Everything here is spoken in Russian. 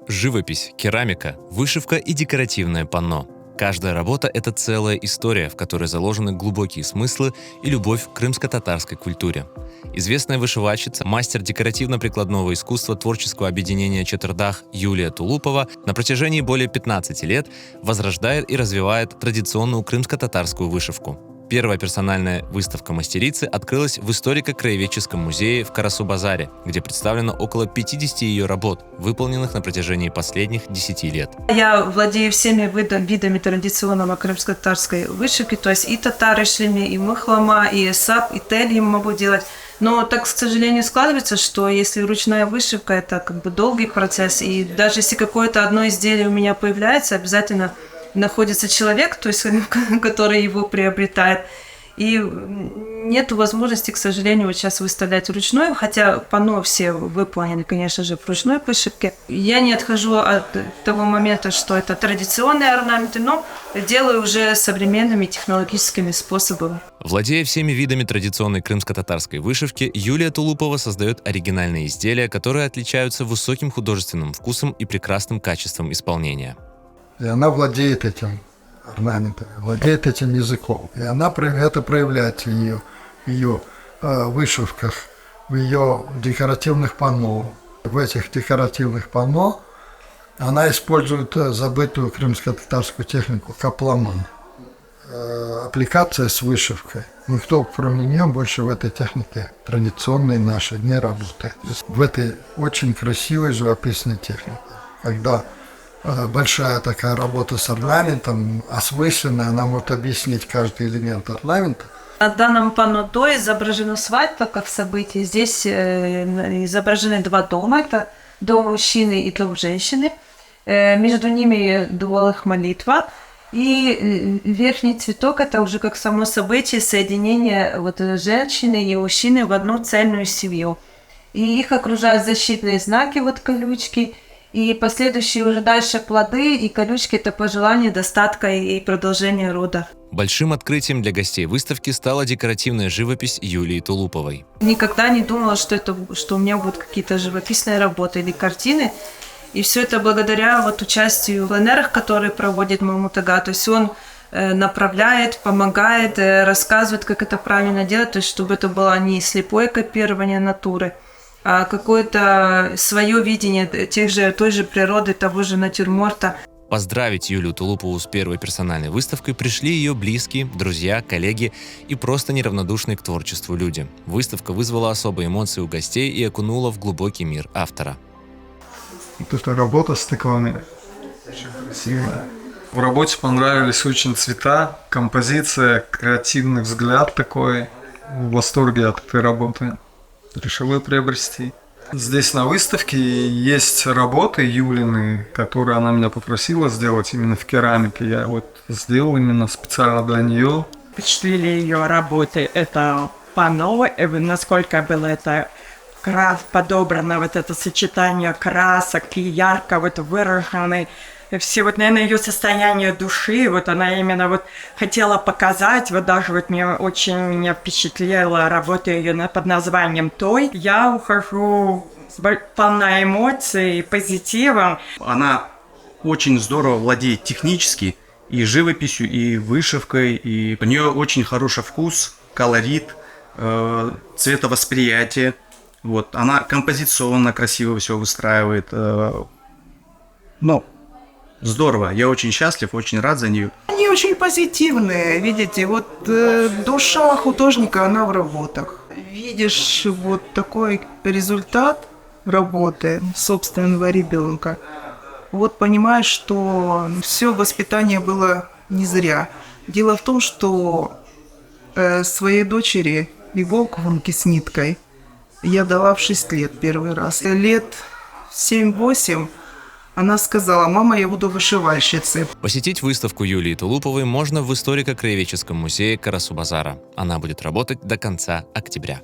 Живопись, керамика, вышивка и декоративное панно. Каждая работа – это целая история, в которой заложены глубокие смыслы и любовь к крымско-татарской культуре. Известная вышивальщица, мастер декоративно-прикладного искусства творческого объединения «Четырдах» Юлия Тулупова на протяжении более 15 лет возрождает и развивает традиционную крымско-татарскую вышивку. Первая персональная выставка мастерицы открылась в историко-краеведческом музее в Карасу-Базаре, где представлено около 50 ее работ, выполненных на протяжении последних 10 лет. Я владею всеми видами традиционной крымско-татарской вышивки, то есть и татарышлями, и мыхлома, и эсап, и тельем могу делать. Но так, к сожалению, складывается, что если ручная вышивка, это как бы долгий процесс, и даже если какое-то одно изделие у меня появляется, обязательно находится человек, то есть, который его приобретает. И нет возможности, к сожалению, вот сейчас выставлять вручную, хотя панно все выполнены, конечно же, в ручной вышивке. Я не отхожу от того момента, что это традиционные орнаменты, но делаю уже современными технологическими способами. Владея всеми видами традиционной крымско-татарской вышивки, Юлия Тулупова создает оригинальные изделия, которые отличаются высоким художественным вкусом и прекрасным качеством исполнения. И она владеет этим орнаментом, владеет этим языком. И она это проявляет в ее вышивках, в ее декоративных панно. В этих декоративных панно она использует забытую крымско-татарскую технику капламан. Аппликация с вышивкой. Никто, кроме нее, больше в этой технике традиционной нашей не работает. В этой очень красивой живописной технике, когда большая такая работа с орнаментом, осмысленная, она может объяснить каждый элемент орнамента. На данном панно «До» изображена свадьба как событие. Здесь изображены два дома. Это дом мужчины и дом женщины. Между ними дуалых молитва. И верхний цветок – это уже как само событие соединения вот женщины и мужчины в одну цельную семью. И их окружают защитные знаки, вот колючки. И последующие уже дальше плоды и колючки – это пожелание достатка и продолжения рода. Большим открытием для гостей выставки стала декоративная живопись Юлии Тулуповой. Никогда не думала, что у меня будут какие-то живописные работы или картины. И все это благодаря вот участию в пленерах, которые проводит Мамут Ага. То есть он направляет, помогает, рассказывает, как это правильно делать, то есть чтобы это было не слепое копирование натуры, а какое-то свое видение той же природы, того же натюрморта. Поздравить Юлию Тулупову с первой персональной выставкой пришли ее близкие, друзья, коллеги и просто неравнодушные к творчеству люди. Выставка вызвала особые эмоции у гостей и окунула в глубокий мир автора. Вот эта работа с тыквами очень красивая. В работе понравились очень цвета, композиция, креативный взгляд такой. В восторге от этой работы. Решил ее приобрести. Здесь на выставке есть работы Юлины, которые она меня попросила сделать именно в керамике. Я вот сделал именно специально для нее. Впечатлили ее работы. Это панно, насколько было это подобрано, вот это сочетание красок и ярко вот выраженный. Все вот, наверное, ее состояние души, вот она именно вот хотела показать, вот даже вот меня впечатлила работа ее под названием «Той». Я ухожу полна эмоций и позитивом. Она очень здорово владеет технически и живописью, и вышивкой, и у нее очень хороший вкус, колорит, цветовосприятие. Вот, она композиционно красиво все выстраивает. Здорово, я очень счастлив, очень рад за нее. Они очень позитивные, видите, вот душа художника, она в работах. Видишь вот такой результат работы собственного ребенка, вот понимаешь, что все воспитание было не зря. Дело в том, что своей дочери иголку с ниткой я дала в 6 лет первый раз. Лет 7-8 она сказала: «Мама, я буду вышивальщицей». Посетить выставку Юлии Тулуповой можно в историко-краеведческом музее Карасу-Базара. Она будет работать до конца октября.